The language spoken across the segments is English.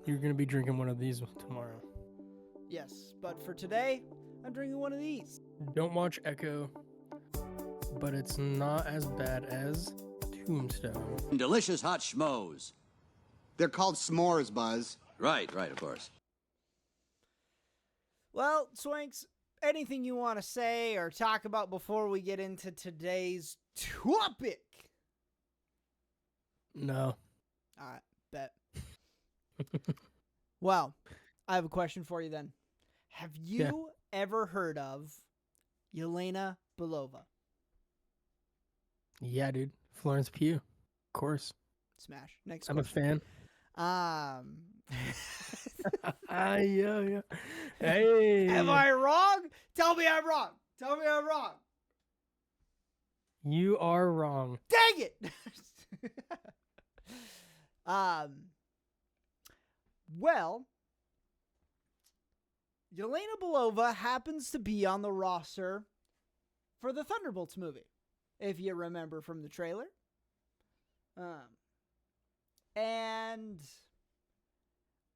You're going to be drinking one of these tomorrow. Yes, but for today, I'm drinking one of these. Don't watch Echo, but it's not as bad as Tombstone. Delicious hot schmoes. They're called s'mores, Buzz. Right, of course. Well, Swanks, anything you want to say or talk about before we get into today's topic? No. All right, bet. Well, I have a question for you then. Have you ever heard of Yelena Belova? Yeah, dude. Florence Pugh. Of course. Smash. Next I'm question. a fan. Yeah. Hey. Am I wrong? Tell me I'm wrong. Tell me I'm wrong. You are wrong. Dang it. Well, Yelena Belova happens to be on the roster for the Thunderbolts movie, if you remember from the trailer. And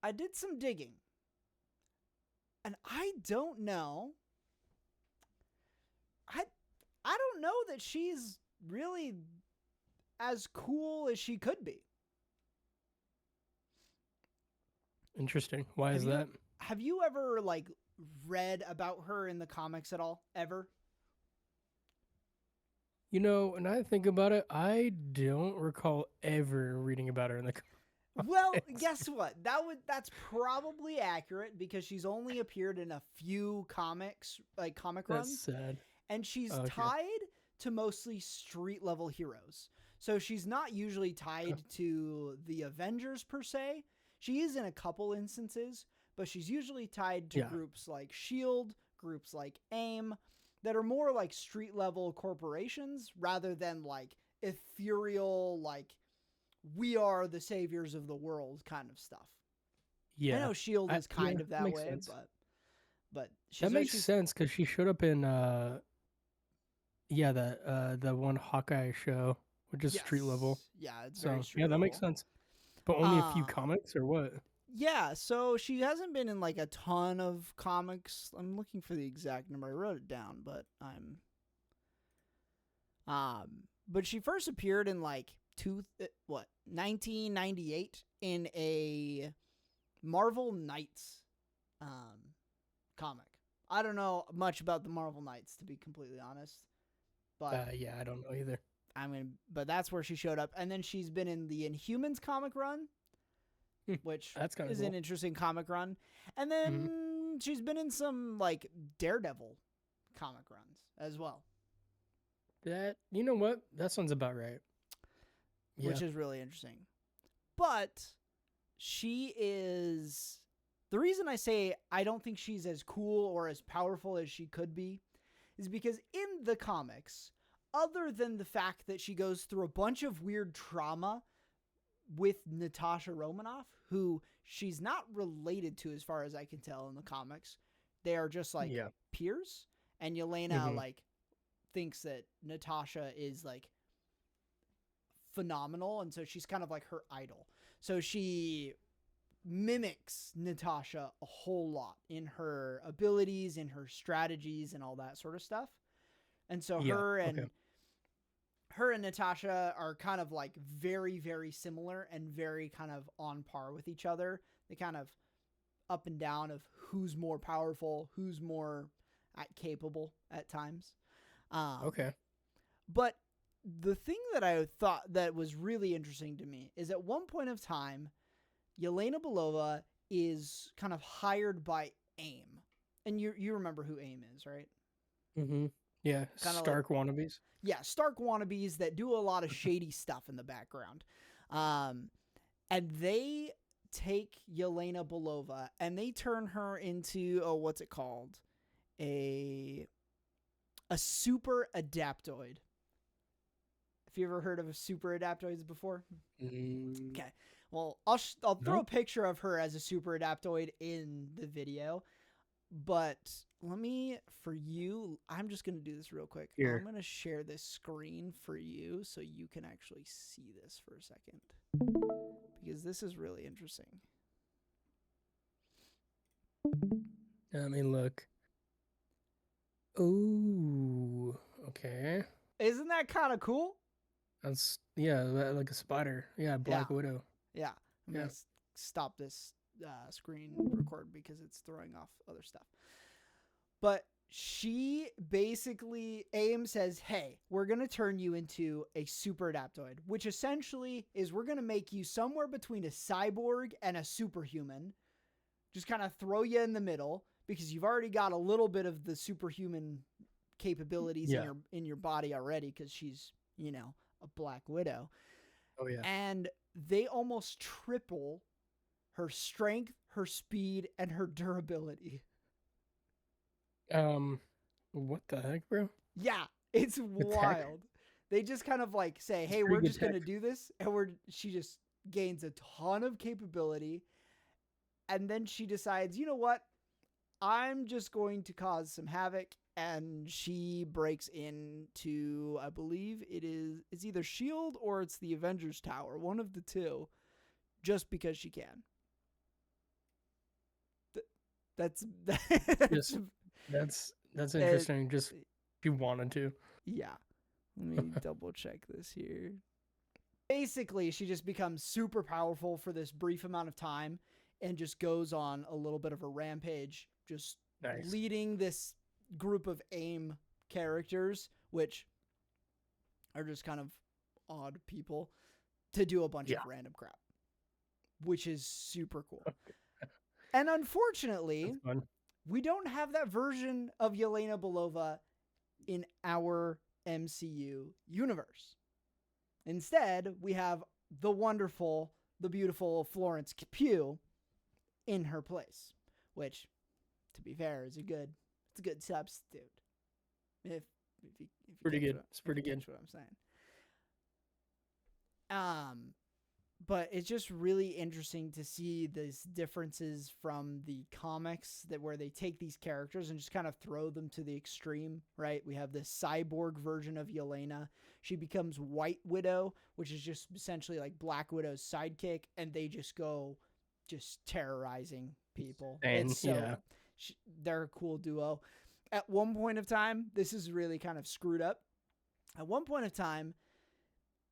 I did some digging. And I don't know. I don't know that she's really as cool as she could be. Interesting. Why is that? Have you ever read about her in the comics at all? Ever? You know, when I think about it, I don't recall ever reading about her in the comics. Well, guess what? That's probably accurate because she's only appeared in a few comics, comic runs. That's sad. And she's tied to mostly street level heroes. So she's not usually tied to the Avengers per se. She is in a couple instances, but she's usually tied to groups like S.H.I.E.L.D., groups like AIM, that are more like street level corporations rather than ethereal, we are the saviors of the world kind of stuff. Yeah. I know S.H.I.E.L.D. is kind of that way, sense. but that makes sense because she showed up in the one Hawkeye show, which is street level. Yeah, it's very street level. That makes sense. But only a few comics or what? Yeah, so she hasn't been in a ton of comics. I'm looking for the exact number. I wrote it down, but but she first appeared in 1998 in a Marvel Knights comic. I don't know much about the Marvel Knights, to be completely honest. But I don't know either. But that's where she showed up. And then she's been in the Inhumans comic run, which is an interesting comic run. And then she's been in some Daredevil comic runs as well. You know what? That sounds about right. Yeah. Which is really interesting. But she is... The reason I say I don't think she's as cool or as powerful as she could be is because in the comics, other than the fact that she goes through a bunch of weird trauma with Natasha Romanoff, who she's not related to as far as I can tell in the comics. They are just peers. And Yelena thinks that Natasha is phenomenal, and so she's kind of her idol. So she mimics Natasha a whole lot in her abilities, in her strategies, and all that sort of stuff. And so her and Natasha are kind of very, very similar and very kind of on par with each other. They kind of up and down of who's more powerful, who's more capable at times. But the thing that I thought that was really interesting to me is at one point of time, Yelena Belova is kind of hired by AIM. And you remember who AIM is, right? Mm-hmm. Yeah, kinda Stark wannabes. Yeah, Stark wannabes that do a lot of shady stuff in the background. And they take Yelena Belova and they turn her into, what's it called? A super adaptoid. Have you ever heard of super adaptoids before? Okay. Well, I'll throw a picture of her as a super adaptoid in the video. But I'm just going to do this real quick. Here. I'm going to share this screen for you so you can actually see this for a second. Because this is really interesting. Let me look. Ooh, okay. Isn't that kind of cool? That's like a spider. Yeah, Yeah. Black Widow. Yeah. I'm Yeah. going to stop this screen record because it's throwing off other stuff. But she basically, AIM says, hey, we're going to turn you into a super adaptoid, which essentially is we're going to make you somewhere between a cyborg and a superhuman. Just kind of throw you in the middle because you've already got a little bit of the superhuman capabilities in your body already because she's, a Black Widow. Oh yeah. And they almost triple her strength, her speed, and her durability. What the heck, bro? Yeah, it's wild. They just kind of like say, hey, we're just going to do this. And she just gains a ton of capability. And then she decides, you know what? I'm just going to cause some havoc. And she breaks into, I believe it's either S.H.I.E.L.D. or it's the Avengers Tower. One of the two. Just because she can. That's interesting. Just she wanted to. Yeah. Let me double check this here. Basically, she just becomes super powerful for this brief amount of time and just goes on a little bit of a rampage, just leading this group of AIM characters, which are just kind of odd people, to do a bunch of random crap, which is super cool. And unfortunately, we don't have that version of Yelena Belova in our MCU universe. Instead, we have the wonderful, the beautiful Florence Pugh in her place, which, to be fair, is a good substitute. If you pretty good. It's pretty good. That's what I'm saying. But it's just really interesting to see these differences from the comics where they take these characters and just kind of throw them to the extreme, right? We have this cyborg version of Yelena. She becomes White Widow, which is just essentially like Black Widow's sidekick, and they just go terrorizing people. They're a cool duo. At one point of time, this is really kind of screwed up. At one point of time,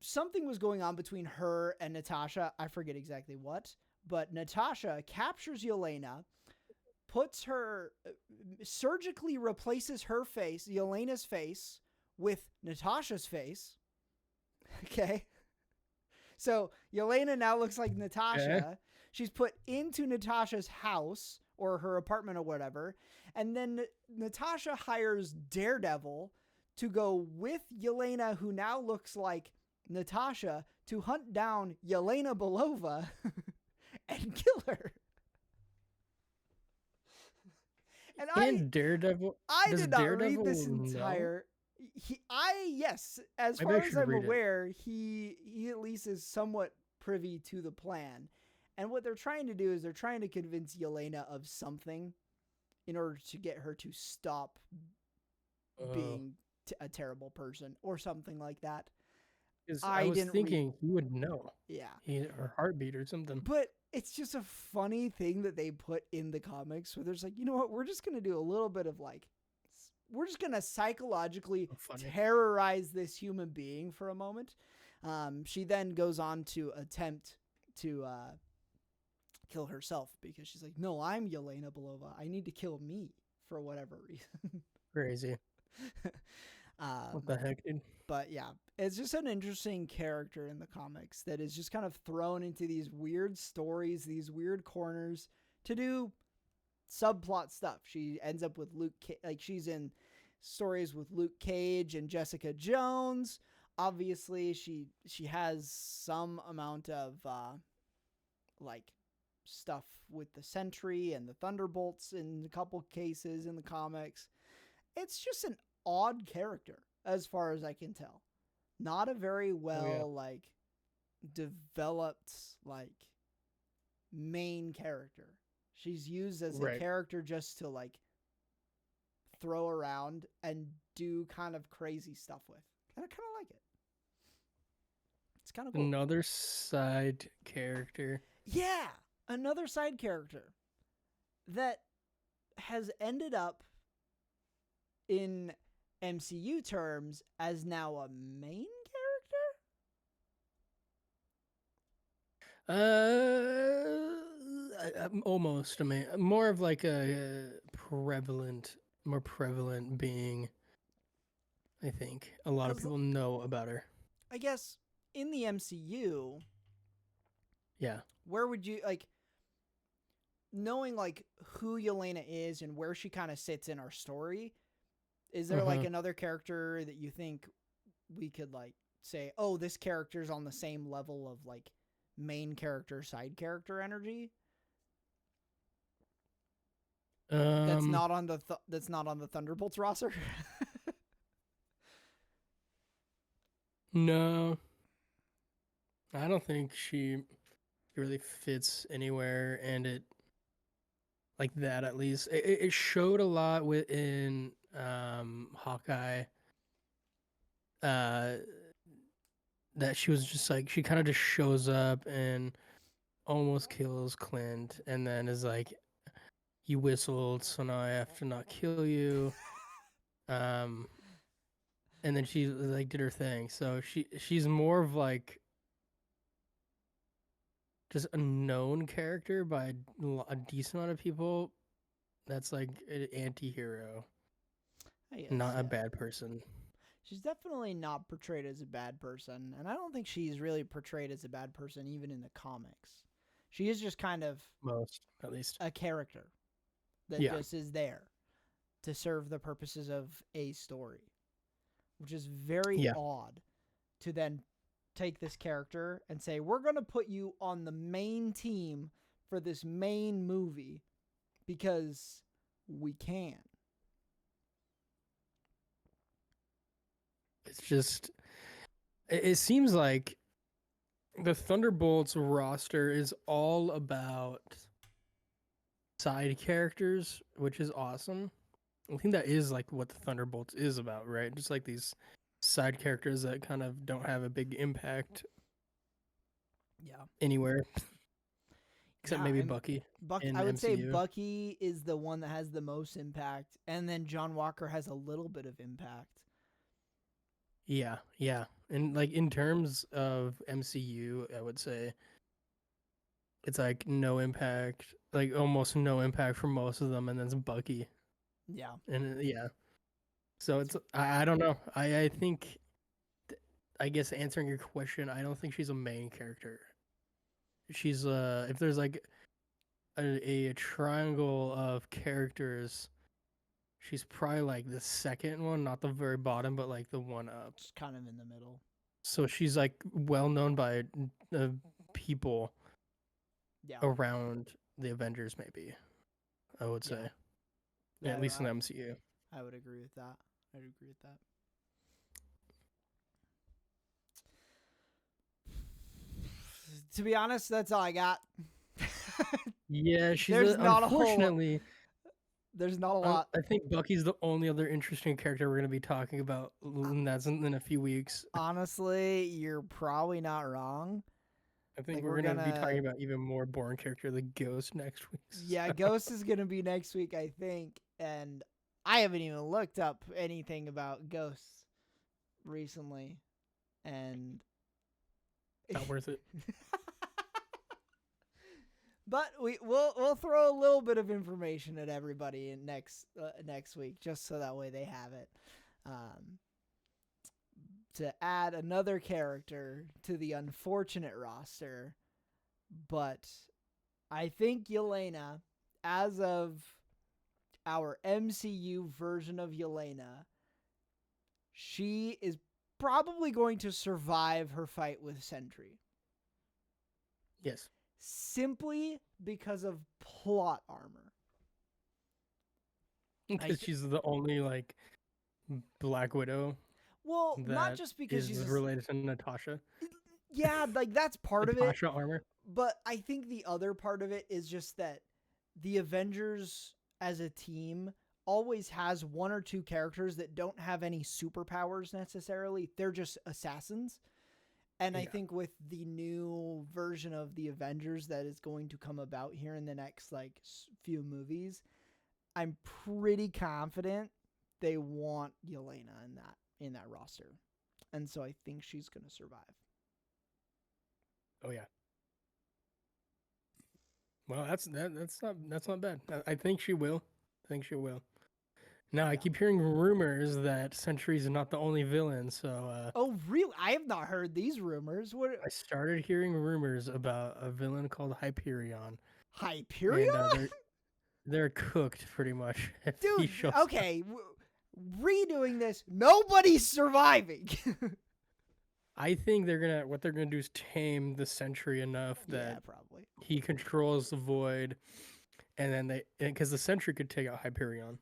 something was going on between her and Natasha. I forget exactly what, but Natasha captures Yelena, surgically replaces her face, Yelena's face, with Natasha's face. Okay. So Yelena now looks like Natasha. Okay. She's put into Natasha's house or her apartment or whatever. And then Natasha hires Daredevil to go with Yelena, who now looks like Natasha, to hunt down Yelena Belova and kill her. And Daredevil. I did not read this entire. Yes, as far as I'm aware, he at least is somewhat privy to the plan. And what they're trying to do is they're trying to convince Yelena of something in order to get her to stop being a terrible person or something like that. I was thinking he would know. Yeah. Her heartbeat or something. But it's just a funny thing that they put in the comics where there's like, you know what? We're just going to do a little bit of we're just going to psychologically terrorize this human being for a moment. She then goes on to attempt to kill herself because she's like, no, I'm Yelena Belova. I need to kill me for whatever reason. Crazy. What the heck, dude? But yeah, it's just an interesting character in the comics that is just kind of thrown into these weird stories, these weird corners to do subplot stuff. She ends up with she's in stories with Luke Cage and Jessica Jones. Obviously, she has some amount of stuff with the Sentry and the Thunderbolts in a couple cases in the comics. It's just an odd character as far as I can tell. Not a very developed main character. She's used as a character just to throw around and do kind of crazy stuff with. And I kind of like it. It's kind of cool. Another side character. Yeah, another side character that has ended up in MCU terms as now a main Almost. I mean, more of like a more prevalent being. I think a lot of As- people know about her. I guess in the MCU, Yeah. where would you like knowing like who Yelena is and where she kind of sits in our story? Is there like another character that you think we could like say, oh, this character's on the same level of like main character, side character energy? That's not on the Thunderbolts roster. No, I don't think she really fits anywhere, and it like that at least. It showed a lot within Hawkeye. That she was just like she kind of just shows up and almost kills Clint, and then is like, "You whistled, so now I have to not kill you." Um, and then she like did her thing. So she's more of like just a known character by a decent amount of people. That's like an anti-hero, not a bad person. She's definitely not portrayed as a bad person, and I don't think she's really portrayed as a bad person even in the comics. She is just kind of Most, at least. a character that Yeah. just is there to serve the purposes of a story, which is very odd to then take this character and say, we're going to put you on the main team for this main movie because we can. It's just, it seems like the Thunderbolts roster is all about side characters, which is awesome. I think that is like what the Thunderbolts is about, right? Just like these side characters that kind of don't have a big impact anywhere. Except maybe Bucky. I would say MCU. Bucky is the one that has the most impact, and then John Walker has a little bit of impact. Yeah. And like in terms of MCU, I would say it's like no impact, like almost no impact for most of them, and then it's Bucky. Yeah. And so it's I don't know. I think I guess answering your question, I don't think she's a main character. She's if there's like a triangle of characters, she's probably like the second one, not the very bottom, but like the one up. Just kind of in the middle. So she's like well known by people around the Avengers, maybe. I would say, at least in the MCU. I would agree with that. To be honest, that's all I got. Yeah, There's not unfortunately. There's not a lot. I think Bucky's the only other interesting character we're going to be talking about, and that's in a few weeks. Honestly, you're probably not wrong. I think we're going to be talking about even more boring character, the Ghost, next week. Yeah, Ghost is going to be next week, I think. And I haven't even looked up anything about Ghosts recently. And not worth it. But we'll throw a little bit of information at everybody in next week, just so that way they have it. To add another character to the unfortunate roster, but I think Yelena, as of our MCU version of Yelena, she is probably going to survive her fight with Sentry. Yes. Simply because of plot armor. Because she's the only like Black Widow. Well, not just because she's related to Natasha. Yeah, like that's part of it. Natasha armor. But I think the other part of it is just that the Avengers as a team always has one or two characters that don't have any superpowers necessarily. They're just assassins. And I think with the new version of the Avengers that is going to come about here in the next like few movies, I'm pretty confident they want Yelena in that roster. And so I think she's going to survive. Oh yeah. Well, that's not bad. I think she will. I think she will. Now I Yeah. keep hearing rumors that Sentry's not the only villain, so Oh, really? I have not heard these rumors. What? I started hearing rumors about a villain called Hyperion, Hyperion? and they're cooked pretty much if he Dude, shows up. okay. Redoing this, nobody's surviving. I think what they're gonna do is tame the Sentry enough Yeah, that probably. he controls the void, and then because the Sentry could take out Hyperion,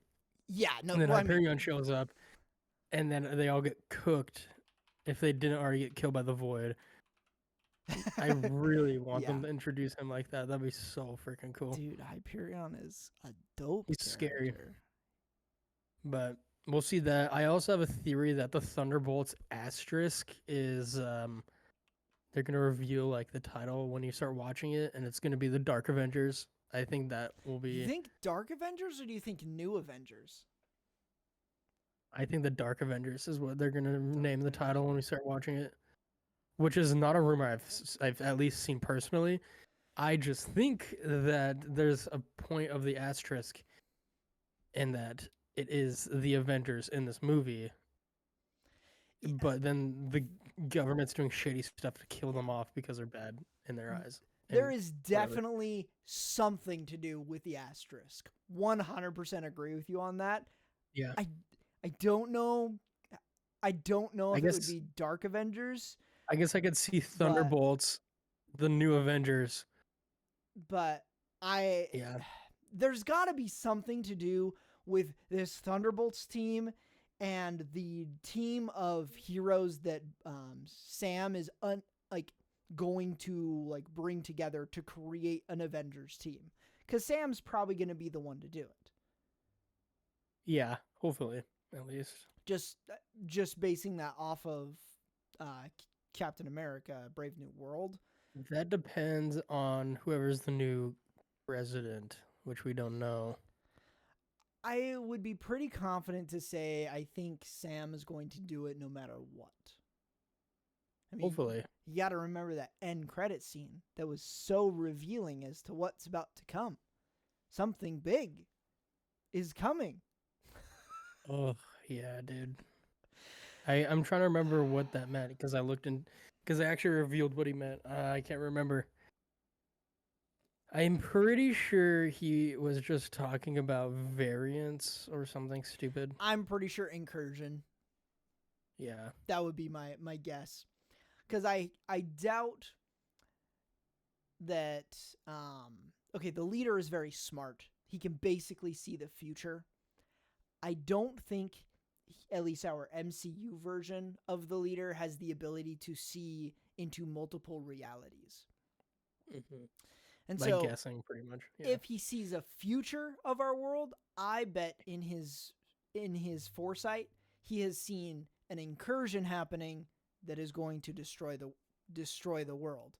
Yeah, no, and then well, I mean, Hyperion shows up, and then they all get cooked if they didn't already get killed by the void. I really want them Yeah. to introduce him like that. That'd be so freaking cool. dude, Hyperion is a dope He's scary. character. But we'll see that. I also have a theory that the Thunderbolts asterisk is they're gonna reveal like the title when you start watching it, and it's gonna be the Dark Avengers. I think that will You be. think Dark Avengers or do you think New Avengers? I think the Dark Avengers is what they're gonna name the title when we start watching it, which is not a rumor I've at least seen personally. I just think that there's a point of the asterisk in that it is the Avengers in this movie, Yeah. but then the government's doing shady stuff to kill them off because they're bad in their eyes. There and is whatever. definitely something to do with the asterisk. 100% agree with you on that. Yeah. I don't know. I don't know I if it would guess- be Dark Avengers, I guess I could see Thunderbolts, the new Avengers. but Yeah. there's got to be something to do with this Thunderbolts team and the team of heroes that Sam is going to bring together to create an Avengers team. Because Sam's probably going to be the one to do it. Yeah. Hopefully, at least. Just basing that off of Captain America: Brave New World. That depends on whoever's the new president, which we don't know. I would be pretty confident to say I think Sam is going to do it no matter what. I mean, Hopefully. you got to remember that end credit scene that was so revealing as to what's about to come. Something big is coming. Oh, yeah, dude. I'm trying to remember what that meant because I looked in because they actually revealed what he meant. I can't remember. I'm pretty sure he was just talking about variants or something stupid. I'm pretty sure incursion. Yeah. That would be my guess. Because I doubt that okay, the leader is very smart. He can basically see the future. I don't think at least our MCU version of the leader has the ability to see into multiple realities. Mm-hmm. And Like so guessing pretty much. Yeah. if he sees a future of our world, I bet in his foresight, he has seen an incursion happening that is going to destroy the world.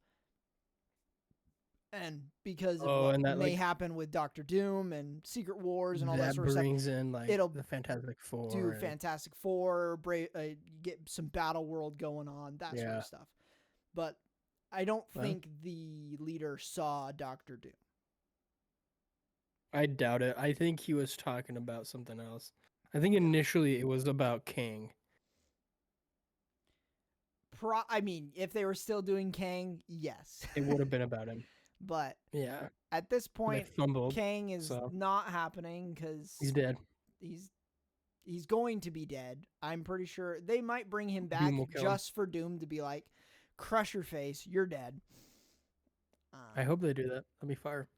And because of what and that, may like, happen with Doctor Doom and Secret Wars and all that that sort of stuff, brings in like it'll the Fantastic Four. do and- Fantastic Four, get some Battle World going on, that sort Yeah. of stuff. But I don't Well. think the leader saw Doctor Doom. I doubt it. I think he was talking about something else. I think initially it was about King. I mean, if they were still doing Kang, yes. It would have been about him. But Yeah. at this They point, fumbled. Kang is so. not happening because He's dead. he's going to be dead. I'm pretty sure they might bring him back Doom will kill him. just for Doom to be like, crush your face, you're dead. I hope they do that. That'd be fire.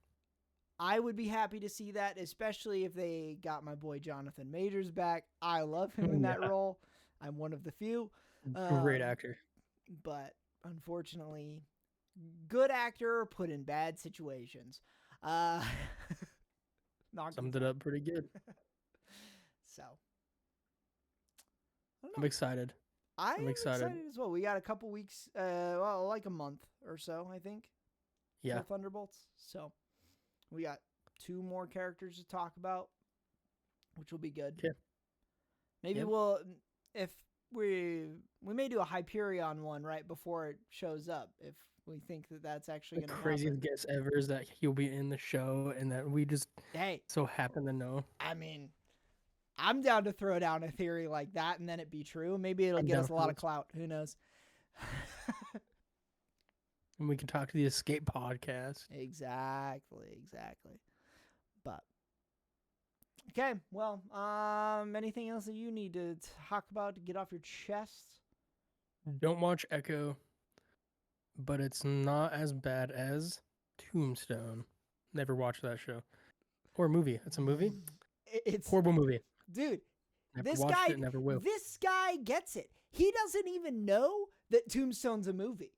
I would be happy to see that, especially if they got my boy Jonathan Majors back. I love him in that Yeah. role. I'm one of the few. Great actor. But unfortunately, good actor put in bad situations. Not Summed it up pretty good. so. I don't I'm know. excited. I'm excited. excited as well. We got a couple weeks, well, like a month or so, I think. Yeah. For Thunderbolts. So we got 2 more characters to talk about. which will be good. Okay. Maybe Yep. we'll, if we may do a Hyperion one right before it shows up if we think that that's actually The going to craziest happen. guess ever is that he'll be in the show and that we just Hey, so happen to know. I mean, I'm down to throw down a theory like that and then it be true. Maybe it'll I'm get down us a for lot of this. clout. Who knows? And we can talk to the Escape podcast. Exactly. But okay, well, anything else that you need to talk about to get off your chest? Don't watch Echo, but it's not as bad as Tombstone. Never watched that show. Or movie. It's a movie? It's Horrible movie. dude. Never This watched guy, it, never will. this guy gets it. He doesn't even know that Tombstone's a movie.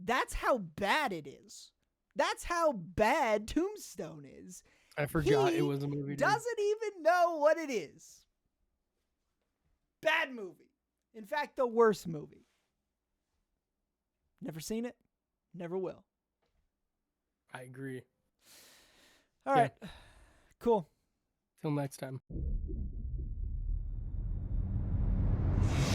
That's how bad it is. That's how bad Tombstone is. I forgot He it was a movie. Dude. doesn't even know what it is. Bad movie. In fact, the worst movie. Never seen it. Never will. I agree. All Yeah. right. Cool. Till next time.